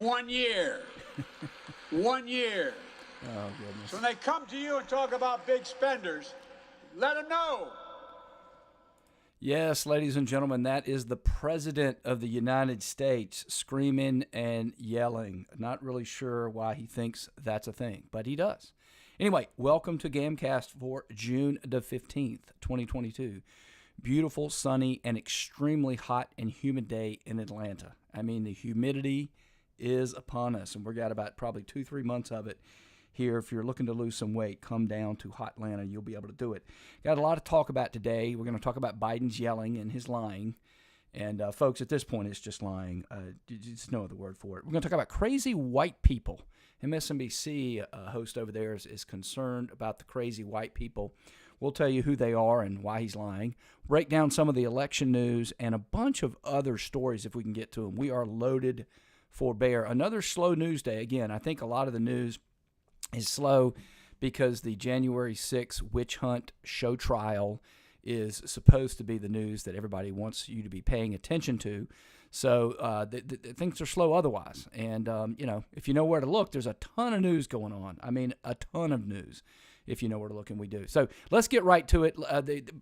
1 year. 1 year. Oh, goodness. So when they come to you and talk about big spenders, let them know. Yes, ladies and gentlemen, that is the President of the United States screaming and yelling. Not really sure why he thinks that's a thing, but he does. Anyway, welcome to GAMcast for June the 15th, 2022. Beautiful, sunny, and extremely hot and humid day in Atlanta. I mean, the humidity is upon us, and we've got about probably 2-3 months of it here. If you're looking to lose some weight, come down to hot Atlanta. You'll be able to do it. Got a lot to talk about today. We're going to talk about Biden's yelling and his lying. And folks, at this point, it's just lying. There's no other word for it. We're going to talk about crazy white people. MSNBC host over there is concerned about the crazy white people. We'll tell you who they are and why he's lying. Break down some of the election news and a bunch of other stories if we can get to them. We are loaded for bear. Another slow news day. Again, I think a lot of the news is slow because the January 6th witch hunt show trial is supposed to be the news that everybody wants you to be paying attention to. So things are slow otherwise. And, if you know where to look, there's a ton of news going on. I mean, a ton of news. If you know where to look, and we do. So let's get right to it.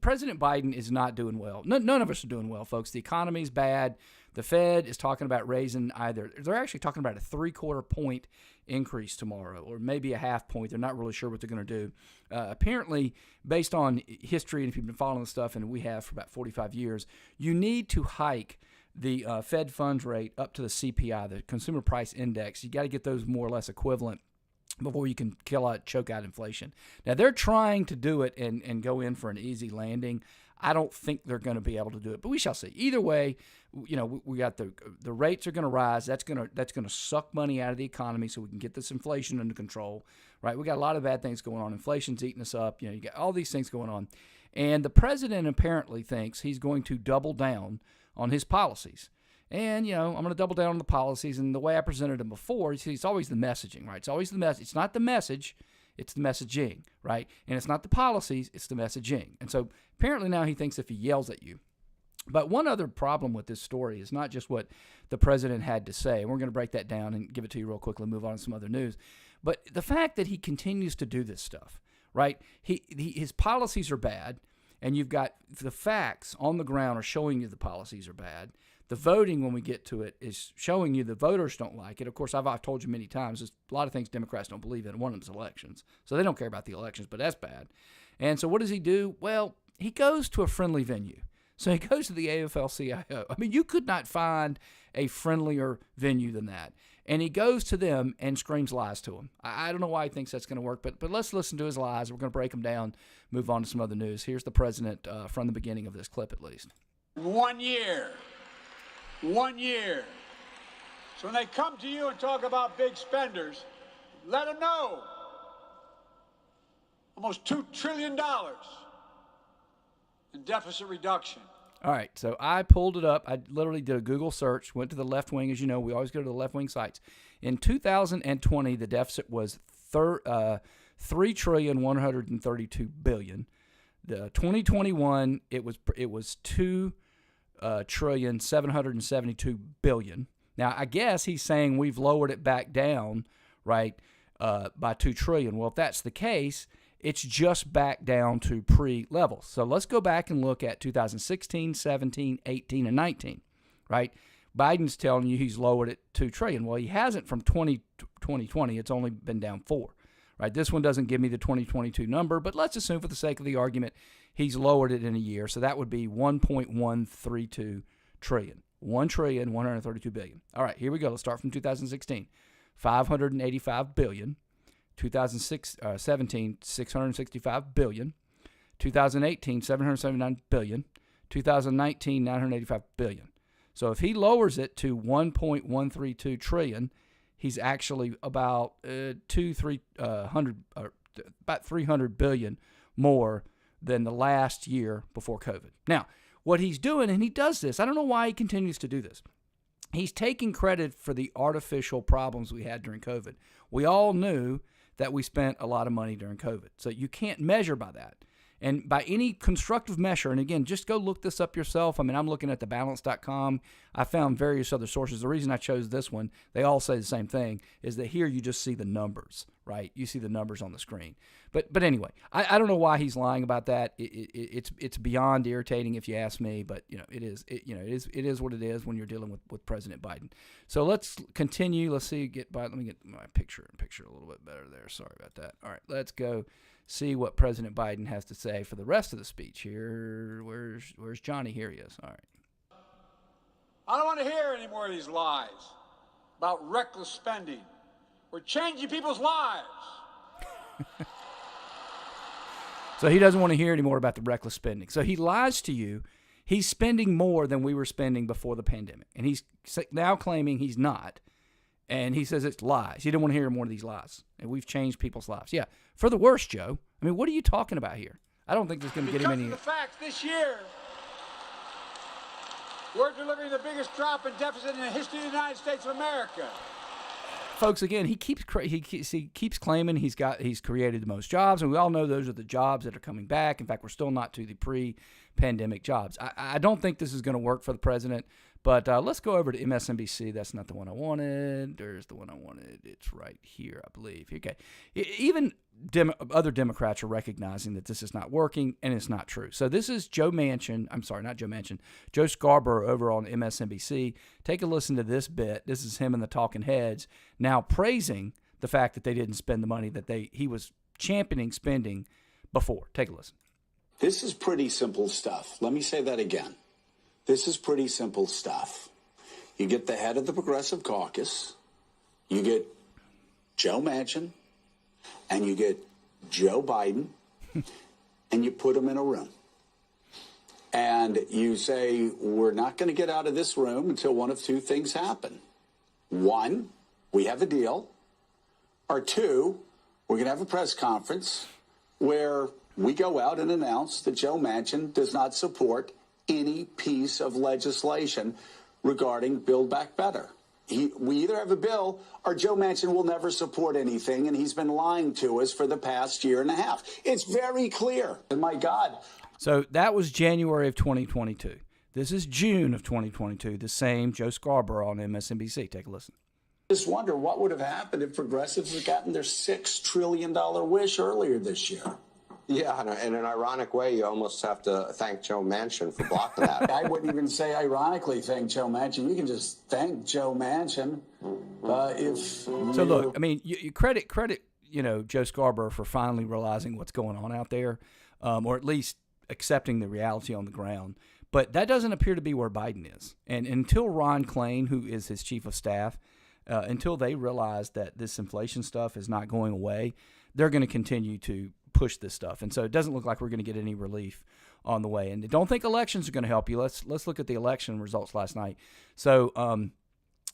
President Biden is not doing well. None of us are doing well, folks. The economy's bad. The Fed is talking about raising they're actually talking about a 3/4 point increase tomorrow, or maybe a half point. They're not really sure what they're going to do. Apparently, based on history, and if you've been following the stuff, and we have for about 45 years, you need to hike the Fed funds rate up to the CPI, the Consumer Price Index. You got to get those more or less equivalent before you can choke out inflation. Now, they're trying to do it and go in for an easy landing. I don't think they're going to be able to do it, but we shall see. Either way, we got the rates are going to rise. That's going to suck money out of the economy so we can get this inflation under control, right? We got a lot of bad things going on. Inflation's eating us up. You got all these things going on. And the president apparently thinks he's going to double down on his policies. And, I'm going to double down on the policies. And the way I presented them before, it's always the messaging, right? It's always the message. It's not the message. It's the messaging, right? And it's not the policies. It's the messaging. And so apparently now he thinks if he yells at you. But one other problem with this story is not just what the president had to say. And we're going to break that down and give it to you real quickly and move on to some other news. But the fact that he continues to do this stuff, right? His policies are bad. And you've got the facts on the ground are showing you the policies are bad. The voting, when we get to it, is showing you the voters don't like it. Of course, I've told you many times, there's a lot of things Democrats don't believe in. One of them is elections. So they don't care about the elections, but that's bad. And so what does he do? Well, he goes to a friendly venue. So he goes to the AFL-CIO. I mean, you could not find a friendlier venue than that. And he goes to them and screams lies to them. I don't know why he thinks that's going to work, but let's listen to his lies. We're going to break them down, move on to some other news. Here's the president from the beginning of this clip, at least. 1 year. 1 year. So when they come to you and talk about big spenders, let them know. Almost $2 trillion in deficit reduction. All right, so I pulled it up. I literally did a Google search, went to the left wing. As you know, we always go to the left wing sites. In 2020, the deficit was $3,132 billion. The 2021, it was $2,772 billion. Now, I guess he's saying we've lowered it back down, right, by $2 trillion. Well, if that's the case, it's just back down to pre-levels. So let's go back and look at 2016, 17, 18, and 19, right? Biden's telling you he's lowered it $2 trillion. Well, he hasn't from 2020. It's only been down 4, right? This one doesn't give me the 2022 number, but let's assume for the sake of the argument, he's lowered it in a year. So that would be 1.132 trillion. $1,132 billion. All right, here we go. Let's start from 2016. $585 billion. 2017, $665 billion. 2018, $779 billion. 2019, $985 billion. So if he lowers it to 1.132 trillion, he's actually about about $300 billion more than the last year before COVID. Now, what he's doing, and he does this, I don't know why he continues to do this. He's taking credit for the artificial problems we had during COVID. We all knew that we spent a lot of money during COVID. So you can't measure by that. And by any constructive measure, and again, just go look this up yourself. I mean, I'm looking at thebalance.com. I found various other sources. The reason I chose this one, they all say the same thing, is that here you just see the numbers, right? You see the numbers on the screen. But anyway, I don't know why he's lying about that. It's beyond irritating if you ask me, but it is what it is when you're dealing with President Biden. So let's continue. Let's see. Let me get my picture a little bit better there. Sorry about that. All right, let's go see what President Biden has to say for the rest of the speech here. Where's Johnny? Here he is. All right. I don't want to hear any more of these lies about reckless spending. We're changing people's lives. So he doesn't want to hear any more about the reckless spending. So he lies to you. He's spending more than we were spending before the pandemic. And he's now claiming he's not. And he says it's lies. He didn't want to hear more of these lies. And we've changed people's lives. Yeah, for the worse, Joe. I mean, what are you talking about here? I don't think this is going to get him any... Because of the facts, this year, we're delivering the biggest drop in deficit in the history of the United States of America. Folks, again, he keeps claiming he's created the most jobs, and we all know those are the jobs that are coming back. In fact, we're still not to the pre-pandemic jobs. I don't think this is going to work for the president, but let's go over to MSNBC. That's not the one I wanted. There's the one I wanted. It's right here, I believe. Okay, even other Democrats are recognizing that this is not working, and it's not true. So this is Joe Manchin. I'm sorry, not Joe Manchin. Joe Scarborough over on MSNBC. Take a listen to this bit. This is him and the talking heads now praising the fact that they didn't spend the money that he was championing spending before. Take a listen. This is pretty simple stuff. Let me say that again. This is pretty simple stuff. You get the head of the Progressive Caucus, you get Joe Manchin, and you get Joe Biden, and you put them in a room. And you say, we're not going to get out of this room until one of two things happen. One, we have a deal. Or two, we're going to have a press conference where we go out and announce that Joe Manchin does not support any piece of legislation regarding Build Back Better. We either have a bill or Joe Manchin will never support anything, and he's been lying to us for the past year and a half. It's very clear. And my God. So that was January of 2022. This is June of 2022, the same Joe Scarborough on MSNBC. Take a listen. Just wonder what would have happened if progressives had gotten their $6 trillion wish earlier this year. Yeah, in an ironic way, you almost have to thank Joe Manchin for blocking that. I wouldn't even say ironically thank Joe Manchin. You can just thank Joe Manchin So look, I mean, you credit Joe Scarborough for finally realizing what's going on out there, or at least accepting the reality on the ground. But that doesn't appear to be where Biden is. And until Ron Klain, who is his chief of staff, until they realize that this inflation stuff is not going away, they're going to continue to push this stuff. And so it doesn't look like we're going to get any relief on the way. And don't think elections are going to help you. Let's look at the election results last night. So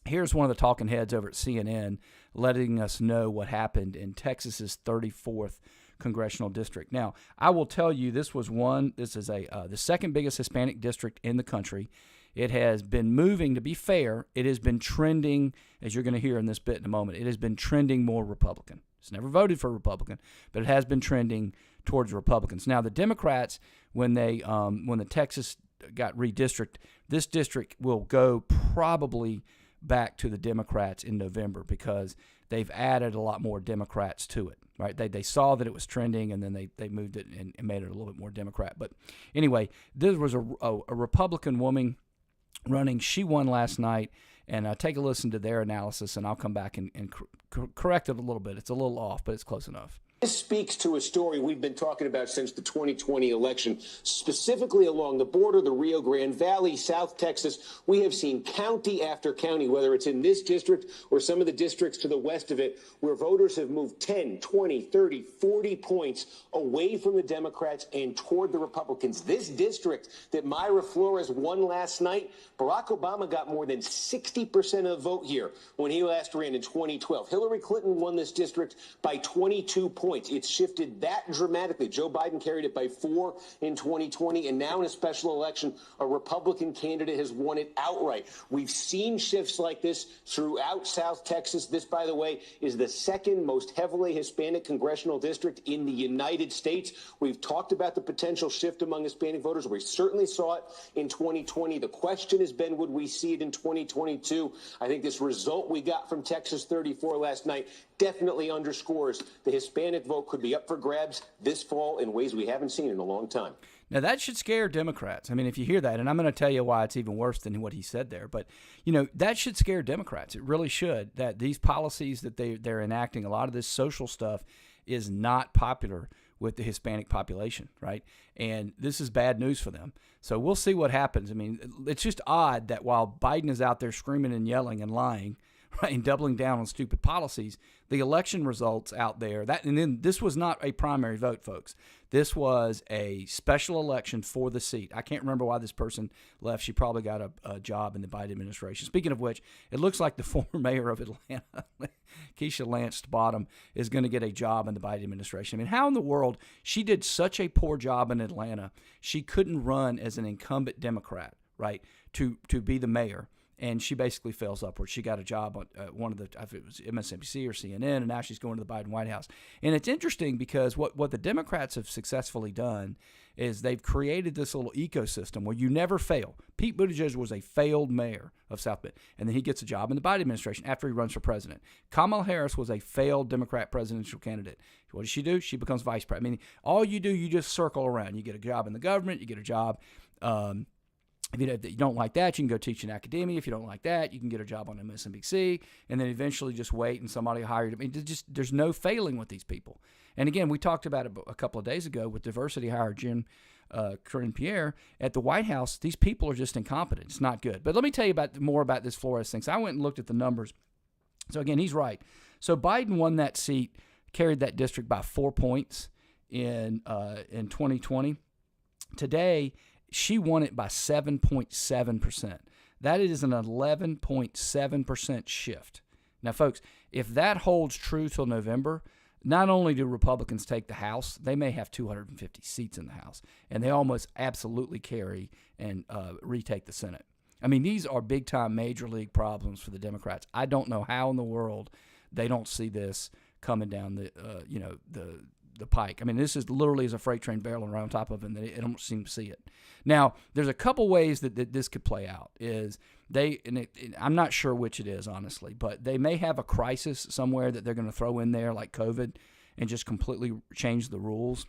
here's one of the talking heads over at CNN letting us know what happened in Texas's 34th congressional district. Now, I will tell you, this is the second biggest Hispanic district in the country. It has been moving, to be fair, it has been trending, as you're going to hear in this bit in a moment, it has been trending more Republican. It's never voted for Republican, but it has been trending towards Republicans. Now, the Democrats, when the Texas got redistricted, this district will go probably back to the Democrats in November because they've added a lot more Democrats to it. Right? They saw that it was trending, and then they moved it and made it a little bit more Democrat. But anyway, there was a Republican woman running. She won last night, and take a listen to their analysis, and I'll come back and correct it a little bit. It's a little off, but it's close enough. This speaks to a story we've been talking about since the 2020 election, specifically along the border, the Rio Grande Valley, South Texas. We have seen county after county, whether it's in this district or some of the districts to the west of it, where voters have moved 10, 20, 30, 40 points away from the Democrats and toward the Republicans. This district that Mayra Flores won last night, Barack Obama got more than 60% of the vote here when he last ran in 2012. Hillary Clinton won this district by 22 points. points. It's shifted that dramatically. Joe Biden carried it by 4 in 2020, and now in a special election, a Republican candidate has won it outright. We've seen shifts like this throughout South Texas. This, by the way, is the second most heavily Hispanic congressional district in the United States. We've talked about the potential shift among Hispanic voters. We certainly saw it in 2020. The question has been, would we see it in 2022? I think this result we got from Texas 34 last night definitely underscores the Hispanic vote could be up for grabs this fall in ways we haven't seen in a long time. Now, that should scare Democrats. I mean, if you hear that, and I'm going to tell you why it's even worse than what he said there, but, you know, that should scare Democrats. It really should, that these policies that they're enacting, a lot of this social stuff is not popular with the Hispanic population, right? And this is bad news for them. So we'll see what happens. I mean, it's just odd that while Biden is out there screaming and yelling and lying, right, and doubling down on stupid policies, the election results out there, and then this was not a primary vote, folks. This was a special election for the seat. I can't remember why this person left. She probably got a job in the Biden administration. Speaking of which, it looks like the former mayor of Atlanta, Keisha Lance Bottom, is going to get a job in the Biden administration. I mean, how in the world? She did such a poor job in Atlanta. She couldn't run as an incumbent Democrat, right, to be the mayor. And she basically fails upward. She got a job on one of the, I think it was MSNBC or CNN, and now she's going to the Biden White House. And it's interesting because what the Democrats have successfully done is they've created this little ecosystem where you never fail. Pete Buttigieg was a failed mayor of South Bend, and then he gets a job in the Biden administration after he runs for president. Kamala Harris was a failed Democrat presidential candidate. What does she do? She becomes vice president. I mean, all you do, you just circle around. You get a job in the government, you get a job if you don't like that, you can go teach in academia. If you don't like that, you can get a job on MSNBC, and then eventually just wait and somebody will hire you. I mean, there's no failing with these people. And again, we talked about it a couple of days ago with diversity hire Jim Corinne Pierre at the White House. These people are just incompetent. It's not good. But let me tell you more about this Flores thing. So I went and looked at the numbers. So again, he's right. So Biden won that seat, carried that district by 4 points in 2020. Today, she won it by 7.7%. That is an 11.7% shift. Now, folks, if that holds true till November, not only do Republicans take the House, they may have 250 seats in the House, and they almost absolutely carry and retake the Senate. I mean, these are big-time major league problems for the Democrats. I don't know how in the world they don't see this coming down the pike. I mean, this is literally as a freight train barreling around top of it, and they don't seem to see it. Now, there's a couple ways that this could play out. I'm not sure which it is, honestly, but they may have a crisis somewhere that they're going to throw in there like COVID and just completely change the rules,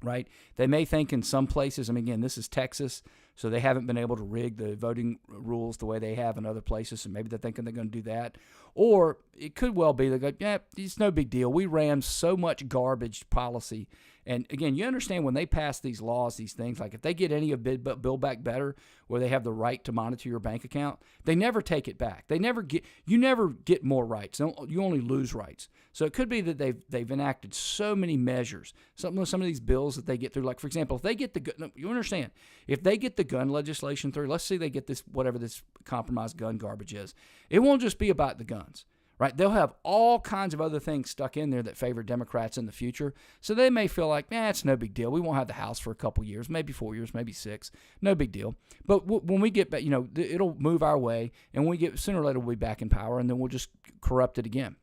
right? They may think in some places, I mean, again, this is Texas, so they haven't been able to rig the voting rules the way they have in other places, and maybe they're thinking they're going to do that. Or it could well be they go, yeah, it's no big deal. We ran so much garbage policy. And again, you understand when they pass these laws, these things, like if they get any of Build Back Better, where they have the right to monitor your bank account, they never take it back. You never get more rights. You only lose rights. So it could be that they've enacted so many measures. Some of these bills that they get through, like for example, if they get you understand, if they get the gun legislation through, let's say they get this, whatever this compromised gun garbage is, it won't just be about the guns. Right? They'll have all kinds of other things stuck in there that favor Democrats in the future. So they may feel like, it's no big deal. We won't have the House for a couple years, maybe 4 years, maybe 6. No big deal. But when we get back, it'll move our way, and when we get sooner or later, we'll be back in power, and then we'll just corrupt it again.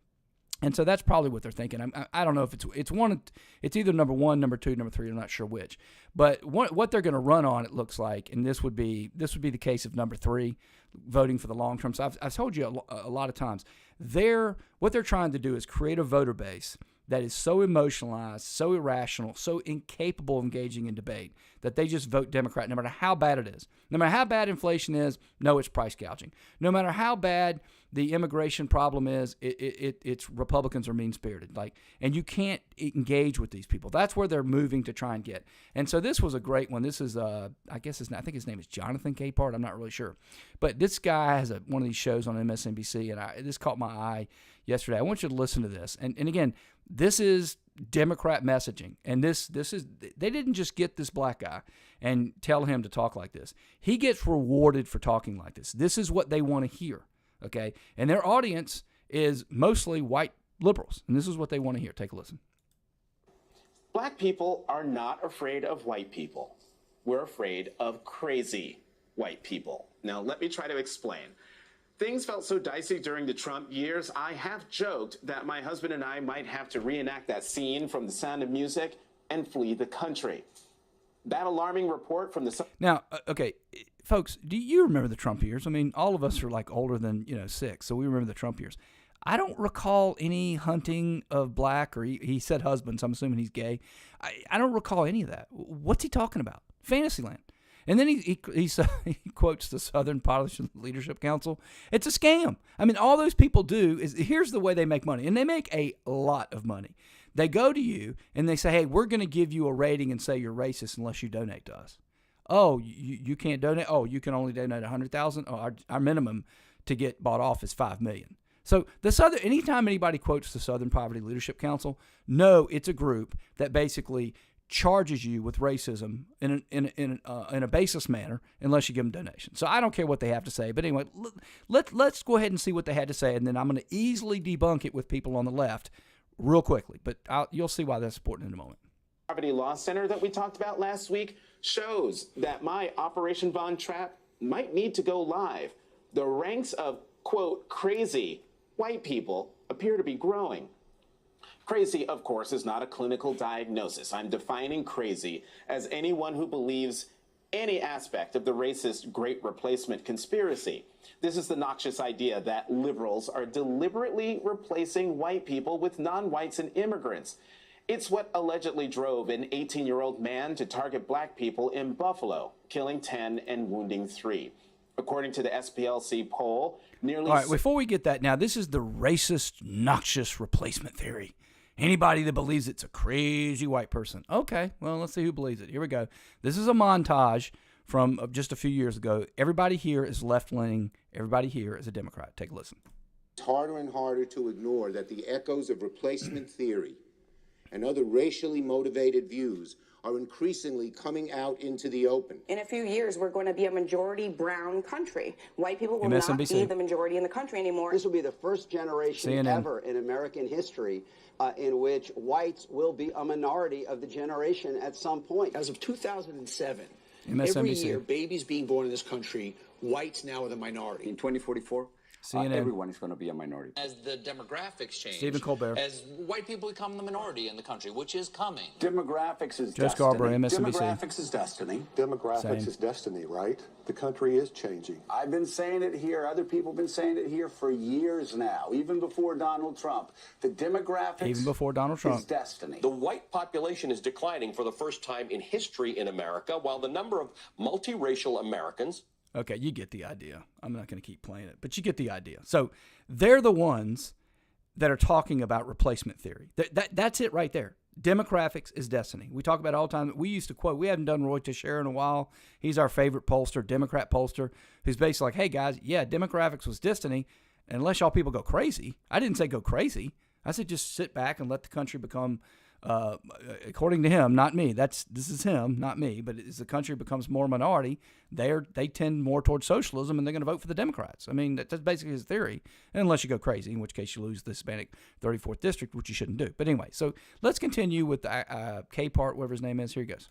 And so that's probably what they're thinking. I don't know if it's either number 1, number 2, number 3. I'm not sure which. But what they're going to run on, it looks like, and this would be the case of number 3, voting for the long term. So I've told you a lot of times, what they're trying to do is create a voter base that is so emotionalized, so irrational, so incapable of engaging in debate that they just vote Democrat no matter how bad it is. No matter how bad inflation is, no, it's price gouging. No matter how bad the immigration problem is, it's Republicans are mean-spirited. And you can't engage with these people. That's where they're moving to try and get. And so this was a great one. This is, I think his name is Jonathan Capehart. I'm not really sure. But this guy has one of these shows on MSNBC, and this caught my eye yesterday. I want you to listen to this. And again, this is Democrat messaging. And this is, they didn't just get this black guy and tell him to talk like this. He gets rewarded for talking like this. This is what they want to hear. Okay, and their audience is mostly white liberals, and this is what they want to hear. Take a listen. Black people are not afraid of white people. We're afraid of crazy white people. Now, let me try to explain. Things felt so dicey during the Trump years, I have joked that my husband and I might have to reenact that scene from The Sound of Music and flee the country. That alarming report from the... Now, okay, folks, do you remember the Trump years? I mean, all of us are like older than, 6, so we remember the Trump years. I don't recall any hunting of black, or he said husbands, I'm assuming he's gay. I don't recall any of that. What's he talking about? Fantasyland. And then he quotes the Southern Population Leadership Council. It's a scam. I mean, all those people do is, here's the way they make money, and they make a lot of money. They go to you and they say, hey, we're going to give you a rating and say you're racist unless you donate to us. Oh, you can't donate? Oh, you can only donate $100,000? Oh, our minimum to get bought off is $5 million. So anytime anybody quotes the Southern Poverty Leadership Council, no, it's a group that basically charges you with racism in a baseless manner unless you give them donations. So I don't care what they have to say. But anyway, let's go ahead and see what they had to say, and then I'm going to easily debunk it with people on the left real quickly. But you'll see why that's important in a moment. Poverty Law Center that we talked about last week shows that my Operation Von Trapp might need to go live. The ranks of, quote, crazy white people appear to be growing. Crazy, of course, is not a clinical diagnosis. I'm defining crazy as anyone who believes any aspect of the racist Great Replacement conspiracy. This is the noxious idea that liberals are deliberately replacing white people with non-whites and immigrants. It's what allegedly drove an 18-year-old man to target black people in Buffalo, killing 10 and wounding 3. According to the SPLC poll, nearly... All right, before we get that, now this is the racist, noxious replacement theory. Anybody that believes it's a crazy white person. Okay, well, let's see who believes it. Here we go. This is a montage from just a few years ago. Everybody here is left-leaning. Everybody here is a Democrat. Take a listen. It's harder and harder to ignore that the echoes of replacement theory and other racially motivated views are increasingly coming out into the open. In a few years, we're going to be a majority brown country. White people will not be the majority in the country anymore. This will be the first generation CNN. ever in American history in which whites will be a minority of the generation at some point. As of 2007, MSNBC. every year, babies being born in this country, whites now are the minority. In 2044, everyone is going to be a minority. As the demographics change, Stephen Colbert. As white people become the minority in the country, which is coming. Demographics is Joe destiny. Scarborough, MSNBC. Demographics is destiny. Demographics is destiny, right? The country is changing. I've been saying it here. Other people have been saying it here for years now, even before Donald Trump. The demographics is destiny. The white population is declining for the first time in history in America, while the number of multiracial Americans... Okay, you get the idea. I'm not going to keep playing it, but you get the idea. So they're the ones that are talking about replacement theory. That's it right there. Demographics is destiny. We talk about it all the time. We used to quote, we haven't done Roy Teixeira in a while. He's our favorite pollster, Democrat pollster, who's basically like, hey, guys, yeah, demographics was destiny, unless y'all people go crazy. I didn't say go crazy. I said just sit back and let the country become... according to him, not me. This is him, not me. But as the country becomes more minority, they tend more towards socialism, and they're going to vote for the Democrats. I mean, that's basically his theory, unless you go crazy, in which case you lose the Hispanic 34th district, which you shouldn't do. But anyway, so let's continue with the K part, whatever his name is. Here he goes.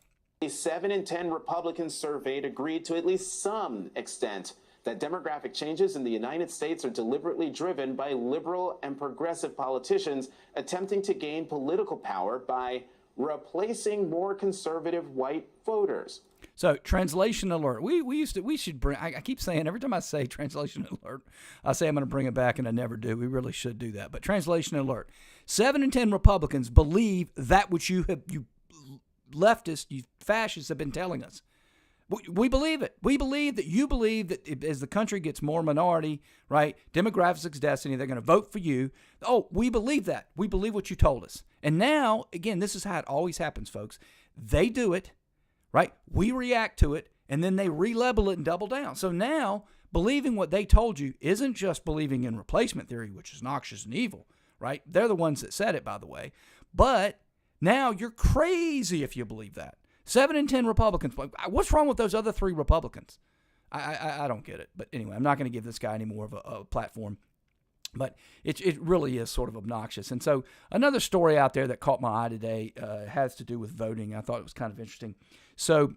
7 in 10 Republicans surveyed agreed to at least some extent that demographic changes in the United States are deliberately driven by liberal and progressive politicians attempting to gain political power by replacing more conservative white voters. So, translation alert. We should bring, I keep saying, every time I say translation alert, I say I'm going to bring it back, and I never do. We really should do that. But translation alert. 7 in 10 Republicans believe that which you leftists, you fascists have been telling us. We believe it. We believe that you believe that as the country gets more minority, right, demographics is destiny, they're going to vote for you. Oh, we believe that. We believe what you told us. And now, again, this is how it always happens, folks. They do it, right? We react to it, and then they relabel it and double down. So now, believing what they told you isn't just believing in replacement theory, which is noxious and evil, right? They're the ones that said it, by the way. But now you're crazy if you believe that. 7 in 10 Republicans. What's wrong with those other 3 Republicans? I don't get it. But anyway, I'm not going to give this guy any more of a platform. But it really is sort of obnoxious. And so another story out there that caught my eye today has to do with voting. I thought it was kind of interesting. So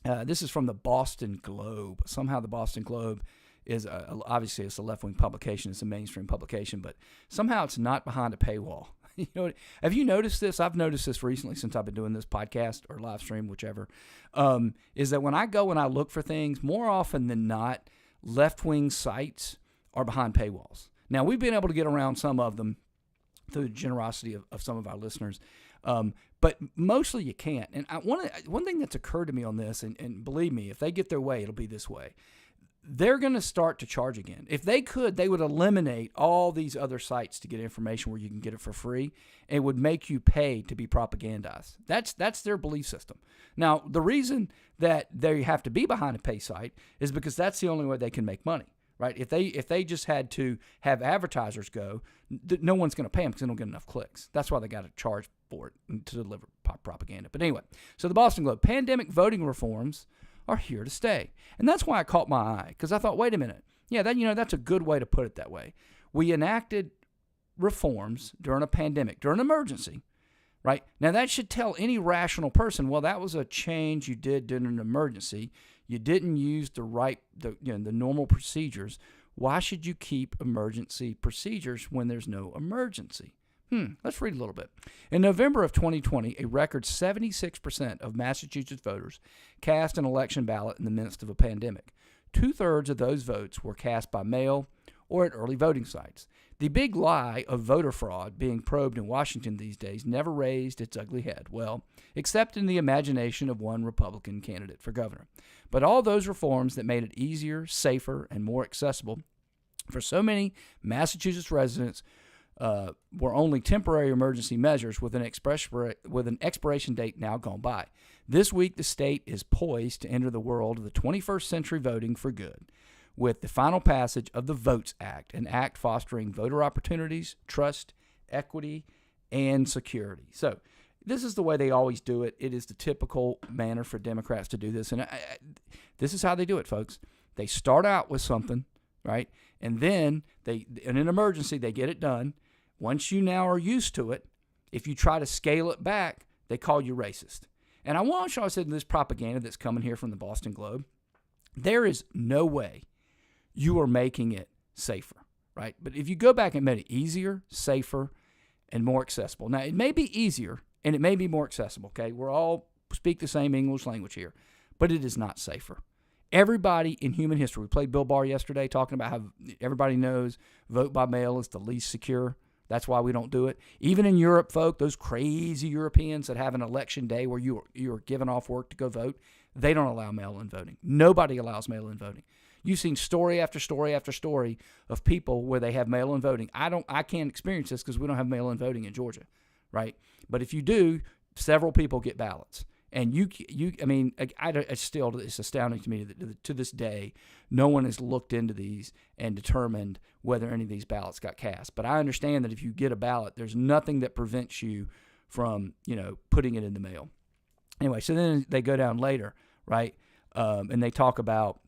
this is from the Boston Globe. Somehow the Boston Globe is obviously it's a left-wing publication. It's a mainstream publication, but somehow it's not behind a paywall. You know, have you noticed this? I've noticed this recently since I've been doing this podcast or live stream, whichever, is that when I go and I look for things, more often than not, left-wing sites are behind paywalls. Now, we've been able to get around some of them through the generosity of some of our listeners, but mostly you can't. And one thing that's occurred to me on this, and believe me, if they get their way, it'll be this way. They're going to start to charge again. If they could, they would eliminate all these other sites to get information where you can get it for free. It would make you pay to be propagandized. That's their belief system. Now, the reason that they have to be behind a pay site is because that's the only way they can make money, right? If they just had to have advertisers go, no one's going to pay them because they don't get enough clicks. That's why they got to charge for it to deliver propaganda. But anyway, so the Boston Globe, pandemic voting reforms are here to stay. And that's why I caught my eye, because I thought, wait a minute. Yeah, that's a good way to put it that way. We enacted reforms during a pandemic, during an emergency, right? Now, that should tell any rational person, well, that was a change you did during an emergency. You didn't use the normal procedures. Why should you keep emergency procedures when there's no emergency? Let's read a little bit. In November of 2020, a record 76% of Massachusetts voters cast an election ballot in the midst of a pandemic. 2/3 of those votes were cast by mail or at early voting sites. The big lie of voter fraud being probed in Washington these days never raised its ugly head, well, except in the imagination of one Republican candidate for governor. But all those reforms that made it easier, safer, and more accessible for so many Massachusetts residents were only temporary emergency measures with an expiration date now gone by. This week, the state is poised to enter the world of the 21st century voting for good with the final passage of the Votes Act, an act fostering voter opportunities, trust, equity, and security. So this is the way they always do it. It is the typical manner for Democrats to do this. And this is how they do it, folks. They start out with something, right? And then in an emergency, they get it done. Once you now are used to it, if you try to scale it back, they call you racist. And I want y'all to say this propaganda that's coming here from the Boston Globe, there is no way you are making it safer, right? But if you go back and made it easier, safer, and more accessible. Now, it may be easier and it may be more accessible, okay? We're all speak the same English language here, but it is not safer. Everybody in human history, we played Bill Barr yesterday talking about how everybody knows vote by mail is the least secure. That's why we don't do it. Even in Europe, folk, those crazy Europeans that have an election day where you're giving off work to go vote, they don't allow mail-in voting. Nobody allows mail-in voting. You've seen story after story after story of people where they have mail-in voting. I can't experience this because we don't have mail-in voting in Georgia, right? But if you do, several people get ballots. And it's astounding to me that to this day, no one has looked into these and determined whether any of these ballots got cast. But I understand that if you get a ballot, there's nothing that prevents you from, putting it in the mail. Anyway, so then they go down later, right? And they talk about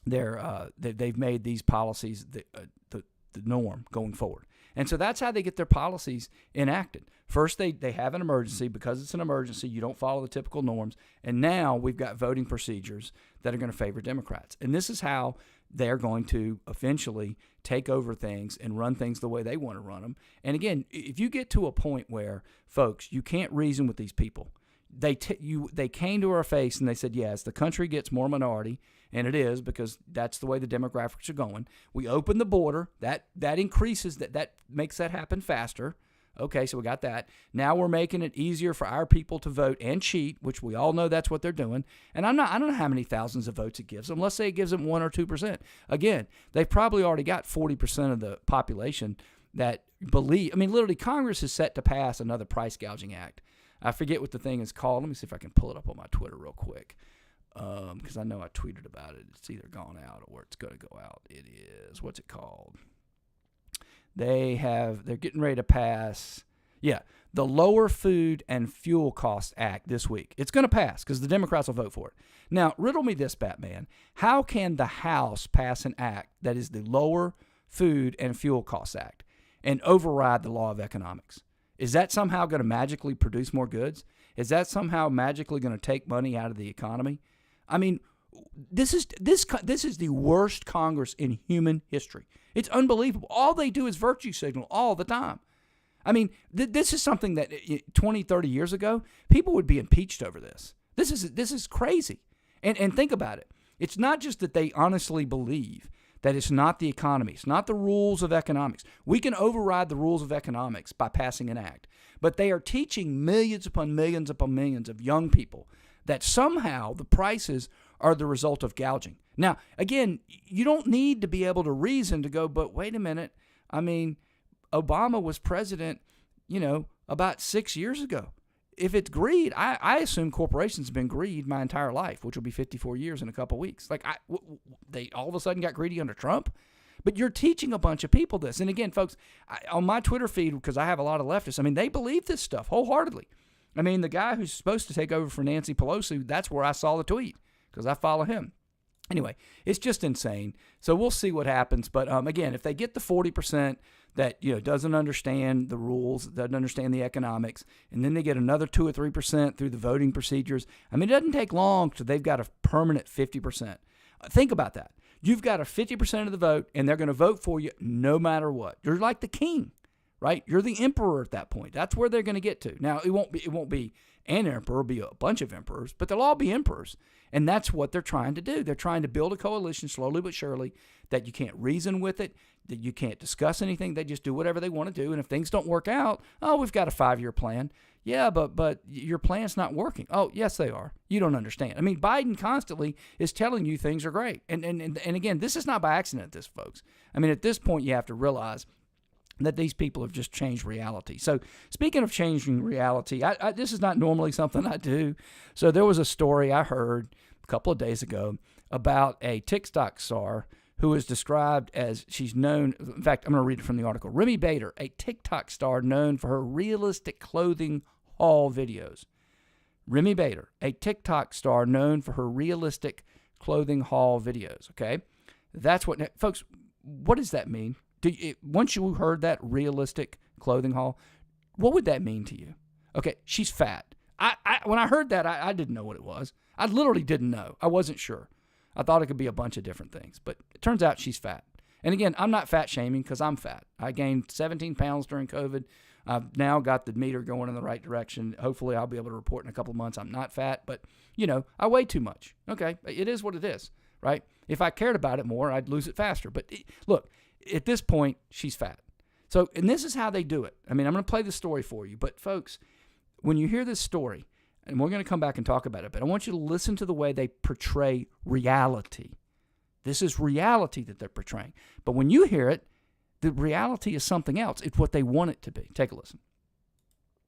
they've made these policies the norm going forward. And so that's how they get their policies enacted. First, they have an emergency. Because it's an emergency, you don't follow the typical norms. And now we've got voting procedures that are going to favor Democrats. And this is how they're going to eventually take over things and run things the way they want to run them. And again, if you get to a point where, folks, you can't reason with these people. They came to our face and they said, yes, the country gets more minority, and it is because that's the way the demographics are going. We open the border. That increases, that makes that happen faster. Okay, so we got that. Now we're making it easier for our people to vote and cheat, which we all know that's what they're doing. And I don't know how many thousands of votes it gives them. Let's say it gives them 1 or 2%. Again, they've probably already got 40% of the population that believe. I mean, literally, Congress is set to pass another price gouging act. I forget what the thing is called. Let me see if I can pull it up on my Twitter real quick, because I know I tweeted about it. It's either gone out or it's going to go out. It is. What's it called? They're getting ready to pass, the Lower Food and Fuel Cost Act this week. It's going to pass because the Democrats will vote for it. Now, riddle me this, Batman. How can the House pass an act that is the Lower Food, and Fuel Costs Act and override the law of economics? Is that somehow going to magically produce more goods? Is that somehow magically going to take money out of the economy? I mean, this is the worst Congress in human history. It's unbelievable. All they do is virtue signal all the time. I mean, this is something that 20, 30 years ago, people would be impeached over this. This is crazy. And think about it. It's not just that they honestly believe that it's not the economy. It's not the rules of economics. We can override the rules of economics by passing an act. But they are teaching millions upon millions of young people that somehow the prices are the result of gouging. Now, again, you don't need to be able to reason to go, but wait a minute. I mean, Obama was president, about 6 years ago. If it's greed, I assume corporations have been greed my entire life, which will be 54 years in a couple of weeks. Like they all of a sudden got greedy under Trump. But you're teaching a bunch of people this. And again, folks, on my Twitter feed, because I have a lot of leftists, I mean, they believe this stuff wholeheartedly. I mean, the guy who's supposed to take over for Nancy Pelosi, that's where I saw the tweet because I follow him. Anyway, it's just insane. So we'll see what happens. But again, if they get the 40% that doesn't understand the rules, doesn't understand the economics, and then they get another 2 or 3% through the voting procedures, I mean, it doesn't take long till they've got a permanent 50%. Think about that. You've got a 50% of the vote, and they're going to vote for you no matter what. You're like the king, right? You're the emperor at that point. That's where they're going to get to. Now, it won't be an emperor, it'll be a bunch of emperors, but they'll all be emperors. And that's what they're trying to do. They're trying to build a coalition slowly but surely that you can't reason with it, that you can't discuss anything. They just do whatever they want to do. And if things don't work out, we've got a 5-year plan. Yeah, but your plan's not working. Oh, yes, they are. You don't understand. I mean, Biden constantly is telling you things are great. And again, this is not by accident, folks. I mean, at this point, you have to realize that these people have just changed reality. So speaking of changing reality, this is not normally something I do. So there was a story I heard a couple of days ago about a TikTok star who is described as, she's known, in fact, I'm going to read it from the article. Remy Bader, a TikTok star known for her realistic clothing haul videos. Remy Bader, a TikTok star known for her realistic clothing haul videos, okay? That's what, folks, what does that mean? Once you heard that realistic clothing haul, what would that mean to you? Okay, she's fat. When I heard that, I didn't know what it was. I literally didn't know. I wasn't sure. I thought it could be a bunch of different things, but it turns out she's fat. And again, I'm not fat shaming because I'm fat. I gained 17 pounds during COVID. I've now got the meter going in the right direction. Hopefully I'll be able to report in a couple of months I'm not fat, but I weigh too much. Okay, it is what it is, right? If I cared about it more, I'd lose it faster. But look, at this point, she's fat. So, and this is how they do it. I mean, I'm going to play the story for you, but folks, when you hear this story, and we're going to come back and talk about it, but I want you to listen to the way they portray reality. This is reality that they're portraying. But when you hear it, the reality is something else. It's what they want it to be. Take a listen.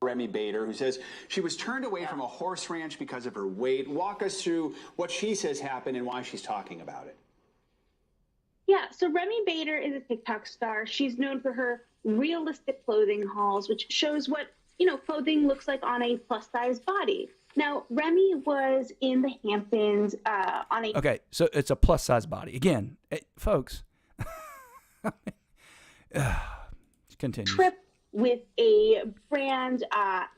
Remy Bader, who says she was turned away from a horse ranch because of her weight. Walk us through what she says happened and why she's talking about it. Yeah, so Remy Bader is a TikTok star. She's known for her realistic clothing hauls, which shows what, clothing looks like on a plus-size body. Now, Remy was in the Hamptons on a... Okay, so it's a plus-size body. Again, folks, continue. Trip with a brand,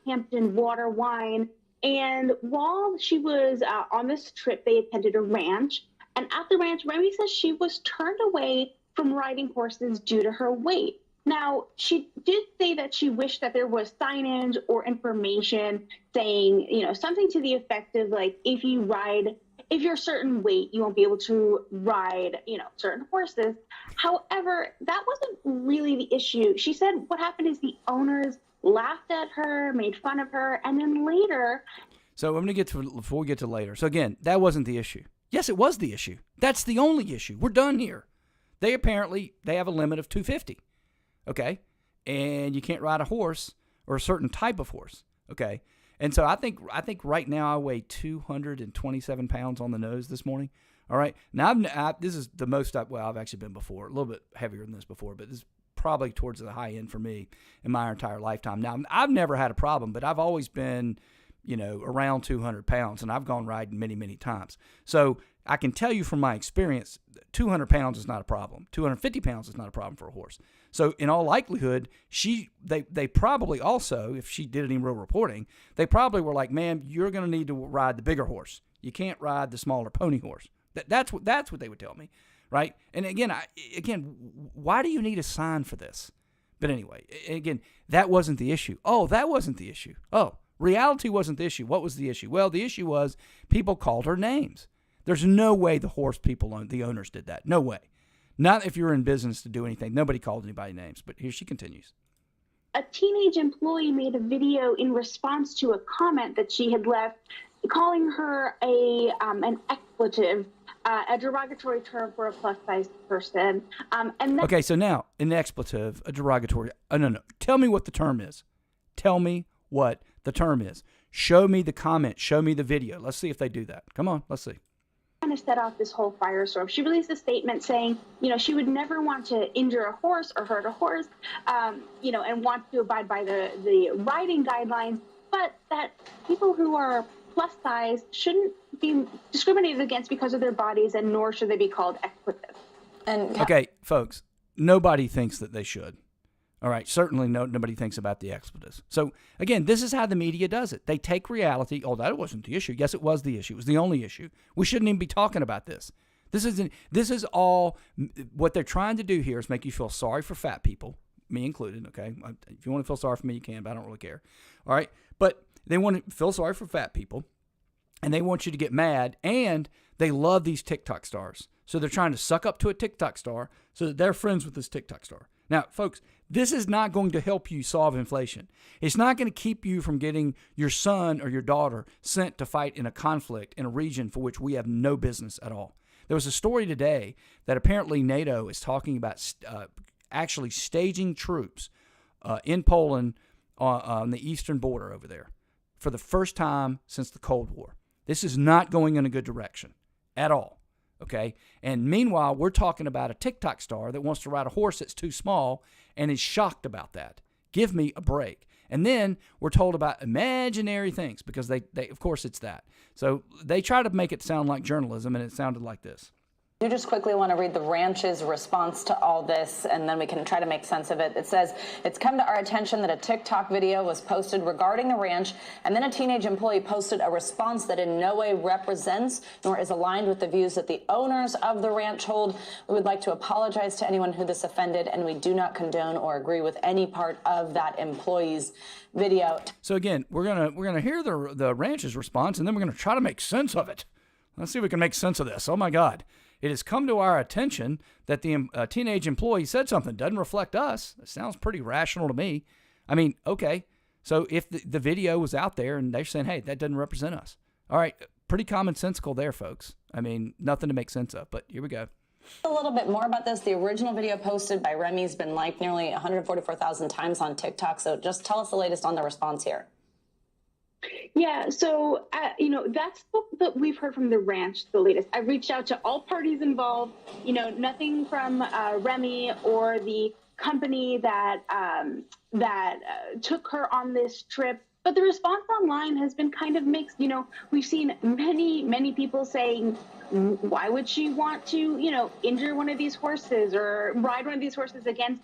Hampton Water Wine. And while she was on this trip, they attended a ranch. And at the ranch, Remy says she was turned away from riding horses due to her weight. Now, she did say that she wished that there was signage or information saying, something to the effect of like, if you're a certain weight, you won't be able to ride, certain horses. However, that wasn't really the issue. She said what happened is the owners laughed at her, made fun of her, and then later. So I'm going to get to, before we get to later. So again, that wasn't the issue. Yes, it was the issue. That's the only issue. We're done here. They have a limit of 250. Okay? And you can't ride a horse or a certain type of horse. Okay? And so I think right now I weigh 227 pounds on the nose this morning. All right? Now, this is the most I've actually been before. A little bit heavier than this before, but this is probably towards the high end for me in my entire lifetime. Now, I've never had a problem, but I've always been, around 200 pounds, and I've gone riding many, many times. So I can tell you from my experience, 200 pounds is not a problem. 250 pounds is not a problem for a horse. So in all likelihood, they probably also, if she did any real reporting, they probably were like, ma'am, you're going to need to ride the bigger horse. You can't ride the smaller pony horse. That's what they would tell me, right? And again, why do you need a sign for this? But anyway, again, that wasn't the issue. Oh, that wasn't the issue. Oh, reality wasn't the issue. What was the issue? Well, the issue was people called her names. There's no way the horse people, the owners did that. No way. Not if you're in business to do anything. Nobody called anybody names. But here she continues. A teenage employee made a video in response to a comment that she had left, calling her an expletive, a derogatory term for a plus-size person. Okay, so now, an expletive, a derogatory. No. Tell me what the term is. Tell me what the term is. Show me the comment. Show me the video. Let's see if they do that. Come on, let's see. Kind of set off this whole firestorm. She released a statement saying, she would never want to injure a horse or hurt a horse, and want to abide by the riding guidelines, but that people who are plus size shouldn't be discriminated against because of their bodies, and nor should they be called expletive. Okay, folks, nobody thinks that they should. All right, certainly nobody thinks about the expletives. So, again, this is how the media does it. They take reality. Oh, that wasn't the issue. Yes, it was the issue. It was the only issue. We shouldn't even be talking about this. This is all, what they're trying to do here is make you feel sorry for fat people, me included, okay? If you want to feel sorry for me, you can, but I don't really care. All right? But they want to feel sorry for fat people, and they want you to get mad, and they love these TikTok stars. So they're trying to suck up to a TikTok star so that they're friends with this TikTok star. Now, folks, this is not going to help you solve inflation. It's not going to keep you from getting your son or your daughter sent to fight in a conflict in a region for which we have no business at all. There was a story today that apparently NATO is talking about actually staging troops in Poland on the eastern border over there for the first time since the Cold War. This is not going in a good direction at all. Okay. And meanwhile, we're talking about a TikTok star that wants to ride a horse that's too small and is shocked about that. Give me a break. And then we're told about imaginary things because they of course it's that. So they try to make it sound like journalism, and it sounded like this. You just quickly want to read the ranch's response to all this, and then we can try to make sense of it. It says, it's come to our attention that a TikTok video was posted regarding the ranch, and then a teenage employee posted a response that in no way represents nor is aligned with the views that the owners of the ranch hold. We would like to apologize to anyone who this offended, and we do not condone or agree with any part of that employee's video. So again, we're gonna hear the ranch's response, and then we're gonna try to make sense of it. Let's see if we can make sense of this. Oh my God. It has come to our attention that the teenage employee said something doesn't reflect us. It sounds pretty rational to me. I mean, okay, so if the video was out there and they're saying, hey, that doesn't represent us. All right, pretty commonsensical there, folks. I mean, nothing to make sense of, but here we go. A little bit more about this. The original video posted by Remy's been liked nearly 144,000 times on TikTok, so just tell us the latest on the response here. Yeah, so, that's what we've heard from the ranch, the latest. I've reached out to all parties involved, nothing from Remy or the company that took her on this trip. But the response online has been kind of mixed. We've seen many people saying, why would she want to, injure one of these horses or ride one of these horses against,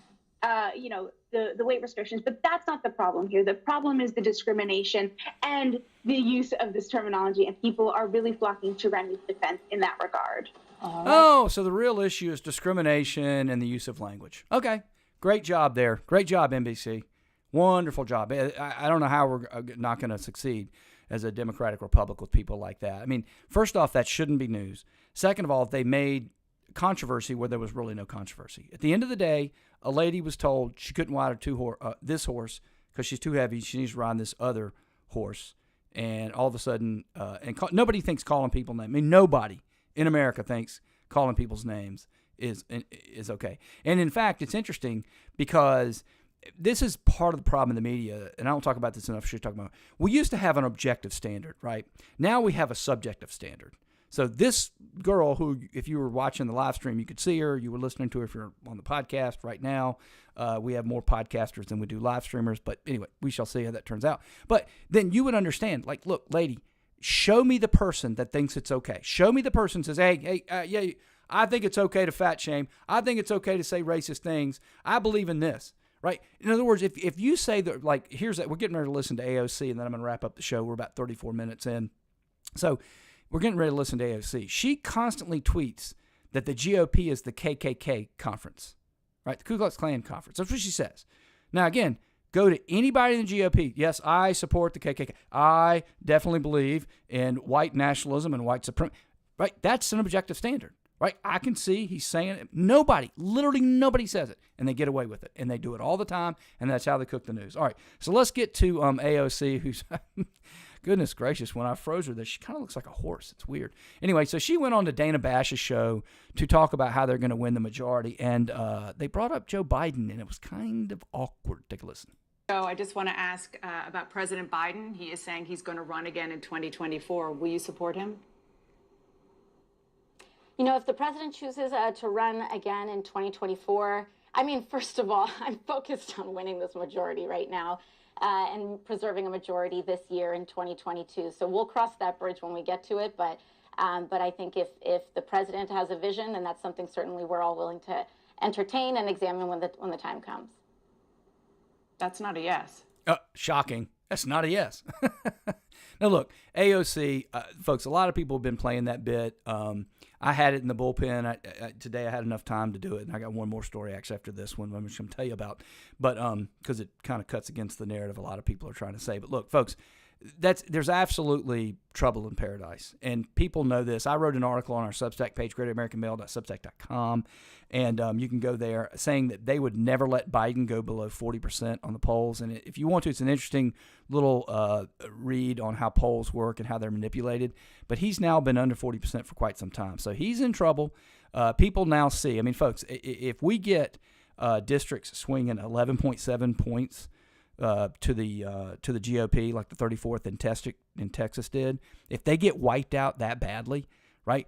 the weight restrictions, but that's not the problem here. The problem is the discrimination and the use of this terminology, and people are really flocking to Remy's defense in that regard. Right. Oh, so the real issue is discrimination and the use of language. Okay, great job there. Great job, NBC. Wonderful job. I don't know how we're not going to succeed as a democratic republic with people like that. I mean, first off, that shouldn't be news. Second of all, they made controversy where there was really no controversy. At the end of the day, a lady was told she couldn't ride this horse because she's too heavy. She needs to ride this other horse. And all of a sudden, nobody thinks calling people names. I mean, nobody in America thinks calling people's names is okay. And in fact, it's interesting because this is part of the problem in the media, and I don't talk about this enough. We used to have an objective standard, right? Now we have a subjective standard. So this girl who, if you were watching the live stream, you could see her. You were listening to her if you're on the podcast right now. We have more podcasters than we do live streamers. But anyway, we shall see how that turns out. But then you would understand, like, look, lady, show me the person that thinks it's okay. Show me the person who says, hey, yeah, I think it's okay to fat shame. I think it's okay to say racist things. I believe in this, right? In other words, if you say that, like, here's that, we're getting ready to listen to AOC, and then I'm going to wrap up the show. We're about 34 minutes in. So we're getting ready to listen to AOC. She constantly tweets that the GOP is the KKK conference, right? The Ku Klux Klan conference. That's what she says. Now, again, go to anybody in the GOP. Yes, I support the KKK. I definitely believe in white nationalism and white supremacy. Right? That's an objective standard. Right? I can see he's saying it. Nobody, literally nobody says it, and they get away with it, and they do it all the time, and that's how they cook the news. All right, so let's get to AOC, who's goodness gracious, when I froze her, she kind of looks like a horse. It's weird. Anyway, so she went on to Dana Bash's show to talk about how they're going to win the majority, and they brought up Joe Biden, and it was kind of awkward. Take a listen. So I just want to ask about President Biden. He is saying he's going to run again in 2024. Will you support him? You know, if the president chooses to run again in 2024, I mean, first of all, I'm focused on winning this majority right now and preserving a majority this year in 2022. So we'll cross that bridge when we get to it. But I think if the president has a vision, then that's something certainly we're all willing to entertain and examine when the time comes. That's not a yes. Shocking. That's not a yes. Now, look, AOC, folks, a lot of people have been playing that bit. I had it in the bullpen. Today I had enough time to do it, and I got one more story actually after this one I'm just going to tell you about, but because it kind of cuts against the narrative a lot of people are trying to say. But look, folks, there's absolutely trouble in paradise, and people know this. I wrote an article on our Substack page, GreatAmericanMail.substack.com, and you can go there, saying that they would never let Biden go below 40% on the polls. And if you want to, it's an interesting little read on how polls work and how they're manipulated. But he's now been under 40% for quite some time, so he's in trouble. People now see. I mean, folks, if we get districts swinging 11.7 points to the GOP, like the 34th in Texas did, if they get wiped out that badly, right,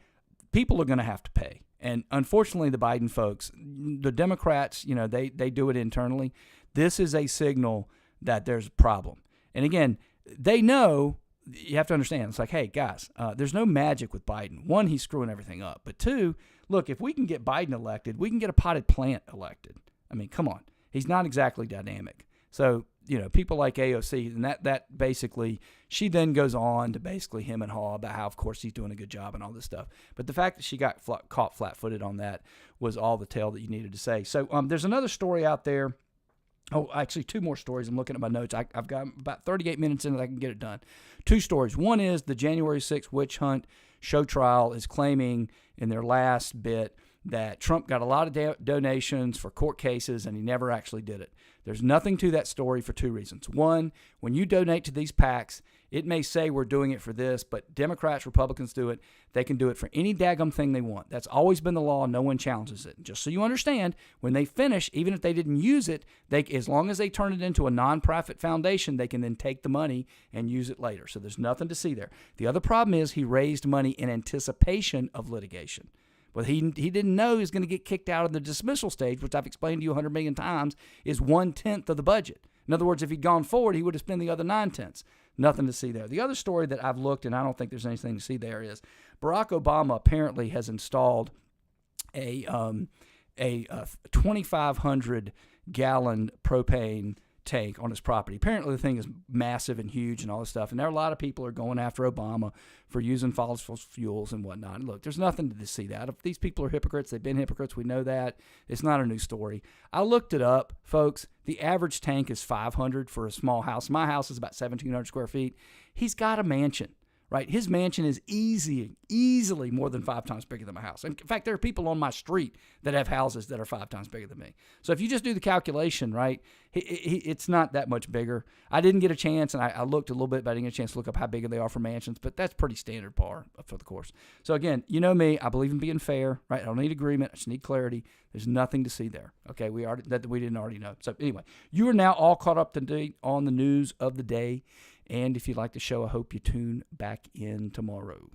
people are going to have to pay. And unfortunately, the Biden folks, the Democrats, you know, they do it internally. This is a signal that there's a problem. And again, they know, you have to understand, it's like, hey, guys, there's no magic with Biden. One, he's screwing everything up. But two, look, if we can get Biden elected, we can get a potted plant elected. I mean, come on. He's not exactly dynamic. So, you know, people like AOC, and that basically, she then goes on to basically hem and haw about how, of course, he's doing a good job and all this stuff. But the fact that she got caught flat-footed on that was all the tale that you needed to say. So there's another story out there. Oh, actually, two more stories. I'm looking at my notes. I've got about 38 minutes in it. I can get it done. Two stories. One is the January 6th witch hunt show trial is claiming in their last bit that Trump got a lot of donations for court cases and he never actually did it. There's nothing to that story for two reasons. One, when you donate to these PACs, it may say we're doing it for this, but Democrats, Republicans do it. They can do it for any daggum thing they want. That's always been the law. No one challenges it. Just so you understand, when they finish, even if they didn't use it, as long as they turn it into a nonprofit foundation, they can then take the money and use it later. So there's nothing to see there. The other problem is he raised money in anticipation of litigation. But he didn't know he was going to get kicked out of the dismissal stage, which I've explained to you 100 million times, is 1/10 of the budget. In other words, if he'd gone forward, he would have spent the other 9/10. Nothing to see there. The other story that I've looked, and I don't think there's anything to see there, is Barack Obama apparently has installed a 2,500 gallon propane tank on his property. Apparently the thing is massive and huge and all this stuff. And there are a lot of people are going after Obama for using fossil fuels and whatnot. And look, there's nothing to see that. If these people are hypocrites, they've been hypocrites. We know that. It's not a new story. I looked it up, folks. The average tank is 500 for a small house. My house is about 1,700 square feet. He's got a mansion. Right, his mansion is easily more than 5 times bigger than my house. In fact, there are people on my street that have houses that are 5 times bigger than me. So if you just do the calculation, right, it's not that much bigger. I didn't get a chance, and I looked a little bit, but I didn't get a chance to look up how big they are for mansions. But that's pretty standard par for the course. So again, you know me, I believe in being fair. Right, I don't need agreement. I just need clarity. There's nothing to see there. Okay, we didn't already know. So anyway, you are now all caught up to date on the news of the day. And if you like the show, I hope you tune back in tomorrow.